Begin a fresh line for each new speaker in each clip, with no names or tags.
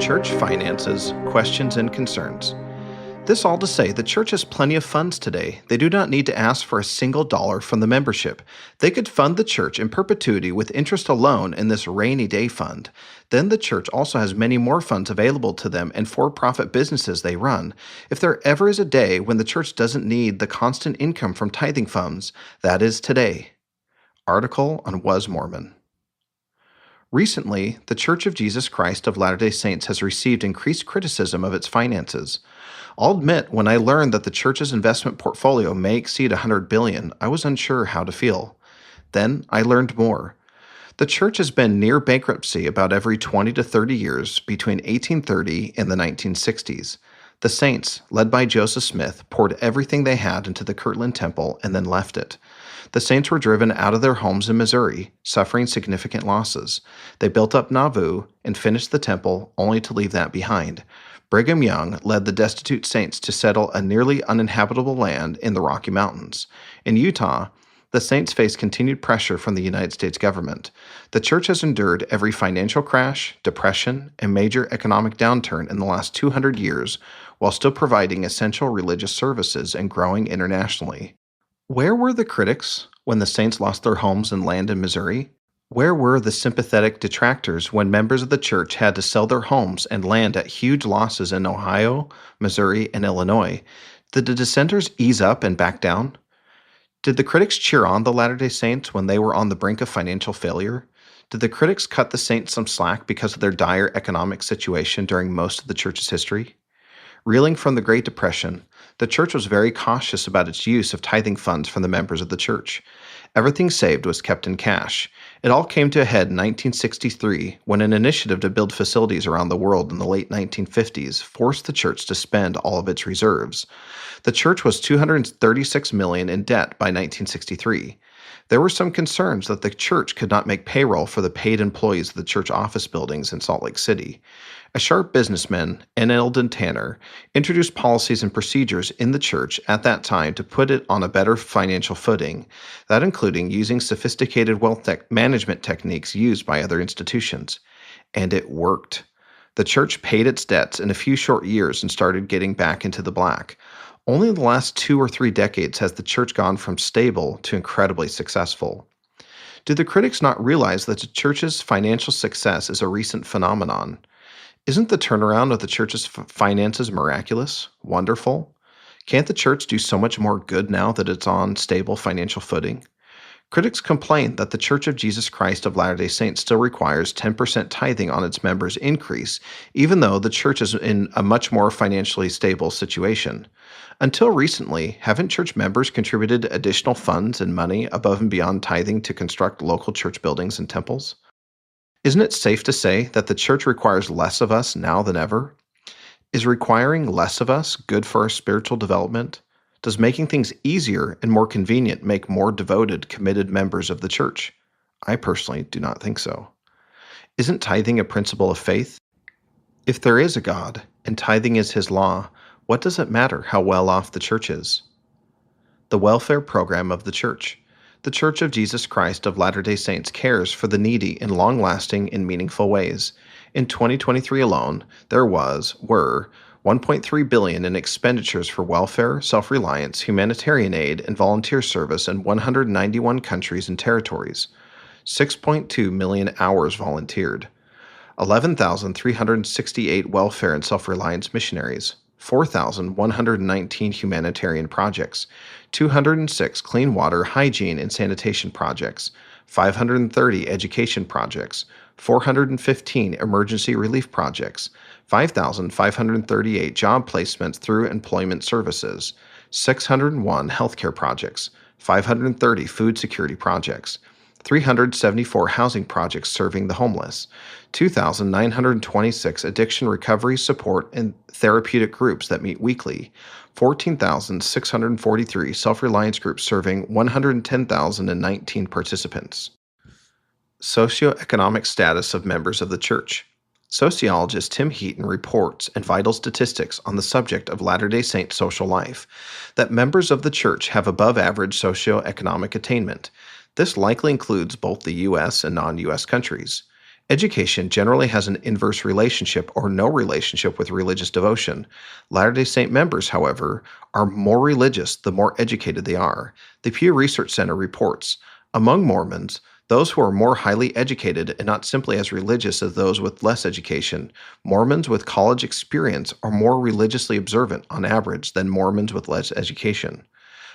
Church finances, questions, and concerns. This all to say the church has plenty of funds today. They do not need to ask for a single dollar from the membership. They could fund the church in perpetuity with interest alone in this rainy day fund. Then the church also has many more funds available to them and for-profit businesses they run. If there ever is a day when the church doesn't need the constant income from tithing funds, that is today. Article on Was Mormon. Recently, the Church of Jesus Christ of Latter-day Saints has received increased criticism of its finances. I'll admit, when I learned that the church's investment portfolio may exceed $100 billion, I was unsure how to feel. Then I learned more. The church has been near bankruptcy about every 20 to 30 years between 1830 and the 1960s. The saints, led by Joseph Smith, poured everything they had into the Kirtland Temple and then left it. The saints were driven out of their homes in Missouri, suffering significant losses. They built up Nauvoo and finished the temple, only to leave that behind. Brigham Young led the destitute saints to settle a nearly uninhabitable land in the Rocky Mountains. In Utah, the saints faced continued pressure from the United States government. The church has endured every financial crash, depression, and major economic downturn in the last 200 years, while still providing essential religious services and growing internationally. Where were the critics when the saints lost their homes and land in Missouri? Where were the sympathetic detractors when members of the church had to sell their homes and land at huge losses in Ohio, Missouri, and Illinois? Did the dissenters ease up and back down? Did the critics cheer on the Latter-day Saints when they were on the brink of financial failure? Did the critics cut the saints some slack because of their dire economic situation during most of the church's history? Reeling from the Great Depression, the church was very cautious about its use of tithing funds from the members of the church. Everything saved was kept in cash. It all came to a head in 1963 when an initiative to build facilities around the world in the late 1950s forced the church to spend all of its reserves. The church was $236 million in debt by 1963. There were some concerns that the church could not make payroll for the paid employees of the church office buildings in Salt Lake City. A sharp businessman, N. Eldon Tanner, introduced policies and procedures in the church at that time to put it on a better financial footing, that including using sophisticated wealth management techniques used by other institutions. And it worked. The church paid its debts in a few short years and started getting back into the black. Only in the last 2 or 3 decades has the church gone from stable to incredibly successful. Do the critics not realize that the church's financial success is a recent phenomenon? Isn't the turnaround of the church's finances miraculous? Wonderful? Can't the church do so much more good now that it's on stable financial footing? Critics complain that the Church of Jesus Christ of Latter-day Saints still requires 10% tithing on its members' increase, even though the church is in a much more financially stable situation. Until recently, haven't church members contributed additional funds and money above and beyond tithing to construct local church buildings and temples? Isn't it safe to say that the church requires less of us now than ever? Is requiring less of us good for our spiritual development? Does making things easier and more convenient make more devoted, committed members of the church? I personally do not think so. Isn't tithing a principle of faith? If there is a God, and tithing is his law, what does it matter how well off the church is? The welfare program of the church. The Church of Jesus Christ of Latter-day Saints cares for the needy in long-lasting and meaningful ways. In 2023 alone, there were $1.3 billion in expenditures for welfare, self-reliance, humanitarian aid, and volunteer service in 191 countries and territories. 6.2 million hours volunteered. 11,368 welfare and self-reliance missionaries. 4,119 humanitarian projects, 206 clean water, hygiene, and sanitation projects, 530 education projects, 415 emergency relief projects, 5,538 job placements through employment services, 601 healthcare projects, 530 food security projects, 374 housing projects serving the homeless, 2,926 addiction recovery support and therapeutic groups that meet weekly, 14,643 self-reliance groups serving 110,019 participants. Socioeconomic status of members of the church. Sociologist Tim Heaton reports in Vital Statistics on the subject of Latter-day Saint social life that members of the church have above-average socioeconomic attainment. This likely includes both the U.S. and non-U.S. countries. Education generally has an inverse relationship or no relationship with religious devotion. Latter day Saint members, however, are more religious the more educated they are. The Pew Research Center reports among Mormons, those who are more highly educated and not simply as religious as those with less education, Mormons with college experience are more religiously observant on average than Mormons with less education.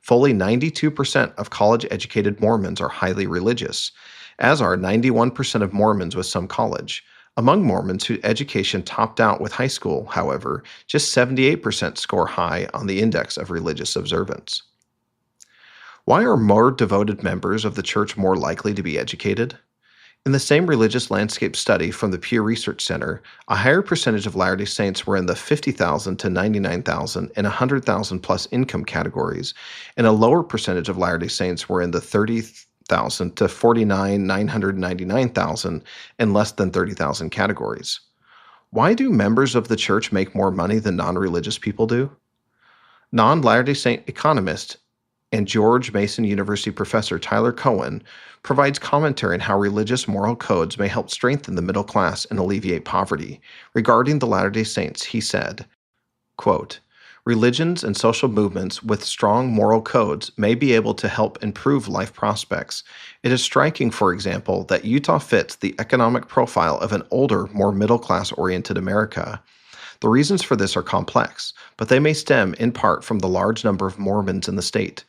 Fully 92% of college educated Mormons are highly religious, as are 91% of Mormons with some college. Among Mormons whose education topped out with high school, however, just 78% score high on the index of religious observance. Why are more devoted members of the church more likely to be educated? In the same religious landscape study from the Pew Research Center, a higher percentage of Latter day Saints were in the 50,000 to 99,000 and 100,000 plus income categories, and a lower percentage of Latter day Saints were in the 30,000 to 49,999,000 and less than 30,000 categories. Why do members of the church make more money than non religious people do? Non Latter day Saint economist and George Mason University professor Tyler Cohen provides commentary on how religious moral codes may help strengthen the middle class and alleviate poverty. Regarding the Latter day Saints, he said, quote, religions and social movements with strong moral codes may be able to help improve life prospects. It is striking, for example, that Utah fits the economic profile of an older, more middle class oriented America. The reasons for this are complex, but they may stem in part from the large number of Mormons in the state.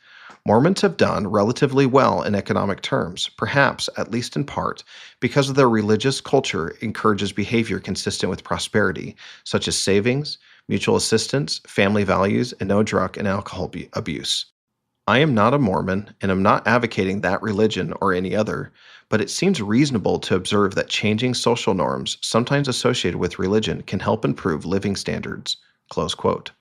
Mormons have done relatively well in economic terms, perhaps, at least in part, because of their religious culture encourages behavior consistent with prosperity, such as savings, mutual assistance, family values, and no drug and alcohol abuse. I am not a Mormon, and am not advocating that religion or any other, but it seems reasonable to observe that changing social norms, sometimes associated with religion, can help improve living standards. Close quote.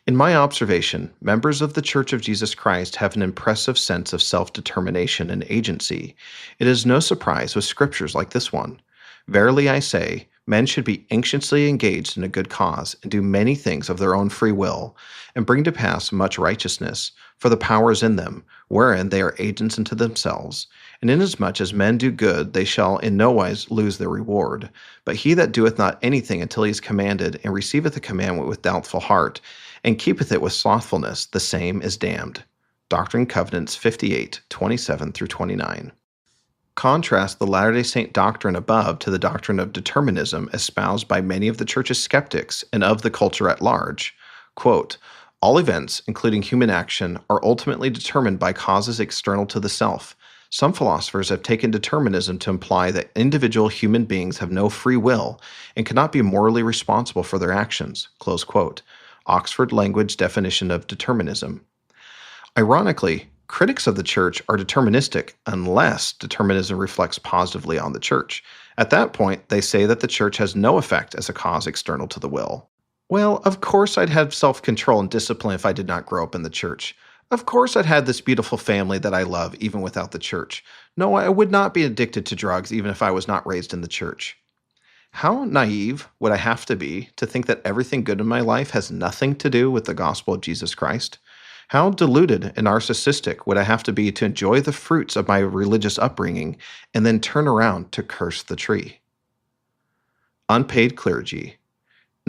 In my observation, members of the Church of Jesus Christ have an impressive sense of self-determination and agency. It is no surprise with scriptures like this one. Verily I say, men should be anxiously engaged in a good cause, and do many things of their own free will, and bring to pass much righteousness, for the power is in them, wherein they are agents unto themselves. And inasmuch as men do good, they shall in no wise lose their reward. But he that doeth not anything until he is commanded, and receiveth the commandment with doubtful heart, and keepeth it with slothfulness, the same is damned. Doctrine and Covenants 58:27-29. Contrast the Latter-day Saint doctrine above to the doctrine of determinism espoused by many of the church's skeptics and of the culture at large. Quote, all events, including human action, are ultimately determined by causes external to the self. Some philosophers have taken determinism to imply that individual human beings have no free will and cannot be morally responsible for their actions. Close quote. Oxford Language Definition of Determinism. Ironically, critics of the church are deterministic unless determinism reflects positively on the church. At that point, they say that the church has no effect as a cause external to the will. Well, of course I'd have self-control and discipline if I did not grow up in the church. Of course I'd had this beautiful family that I love even without the church. No, I would not be addicted to drugs even if I was not raised in the church. How naive would I have to be to think that everything good in my life has nothing to do with the gospel of Jesus Christ? How deluded and narcissistic would I have to be to enjoy the fruits of my religious upbringing and then turn around to curse the tree? Unpaid clergy.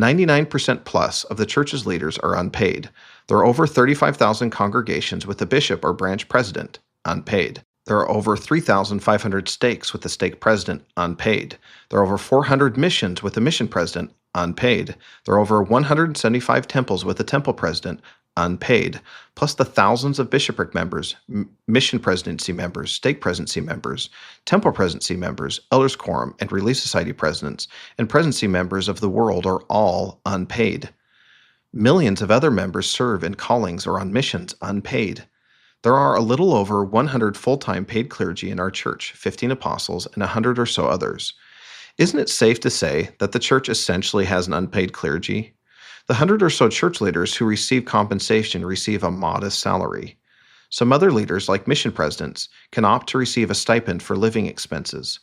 99% plus of the church's leaders are unpaid. There are over 35,000 congregations with a bishop or branch president, unpaid. There are over 3,500 stakes with the stake president, unpaid. There are over 400 missions with a mission president, unpaid. There are over 175 temples with a temple president, unpaid, plus the thousands of bishopric members, mission presidency members, stake presidency members, temple presidency members, elders quorum, and relief society presidents, and presidency members of the world are all unpaid. Millions of other members serve in callings or on missions unpaid. There are a little over 100 full-time paid clergy in our church, 15 apostles, and 100 or so others. Isn't it safe to say that the church essentially has an unpaid clergy? The 100 or so church leaders who receive compensation receive a modest salary. Some other leaders, like mission presidents, can opt to receive a stipend for living expenses.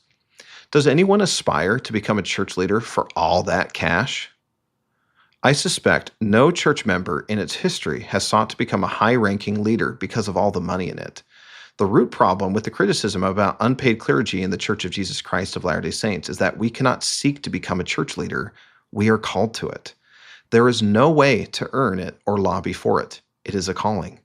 Does anyone aspire to become a church leader for all that cash? I suspect no church member in its history has sought to become a high-ranking leader because of all the money in it. The root problem with the criticism about unpaid clergy in the Church of Jesus Christ of Latter day Saints is that we cannot seek to become a church leader, we are called to it. There is no way to earn it or lobby for it. It is a calling.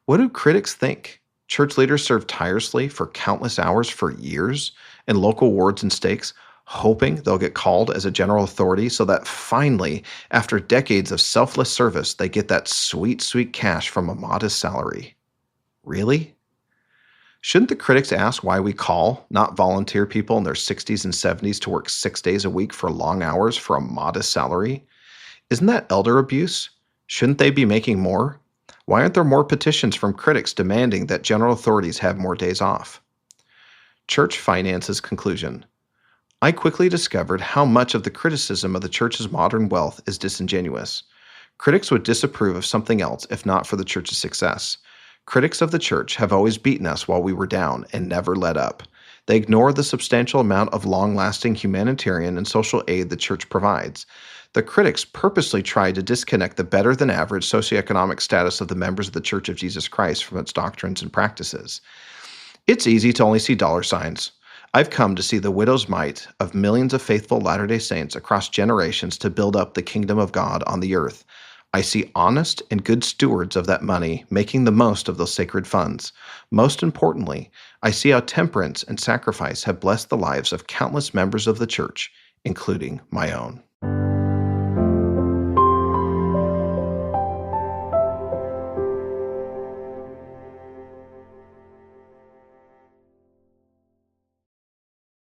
What do critics think? Church leaders serve tirelessly for countless hours for years in local wards and stakes, hoping they'll get called as a general authority so that finally, after decades of selfless service, they get that sweet, sweet cash from a modest salary. Really? Shouldn't the critics ask why we call, not volunteer people in their 60s and 70s to work 6 days a week for long hours for a modest salary? Isn't that elder abuse? Shouldn't they be making more? Why aren't there more petitions from critics demanding that general authorities have more days off? Church finances conclusion. I quickly discovered how much of the criticism of the church's modern wealth is disingenuous. Critics would disapprove of something else if not for the church's success. Critics of the church have always beaten us while we were down and never let up. They ignore the substantial amount of long-lasting humanitarian and social aid the church provides. The critics purposely try to disconnect the better-than-average socioeconomic status of the members of the Church of Jesus Christ from its doctrines and practices. It's easy to only see dollar signs. I've come to see the widow's mite of millions of faithful Latter-day Saints across generations to build up the kingdom of God on the earth. I see honest and good stewards of that money making the most of those sacred funds. Most importantly, I see how temperance and sacrifice have blessed the lives of countless members of the church, including my own.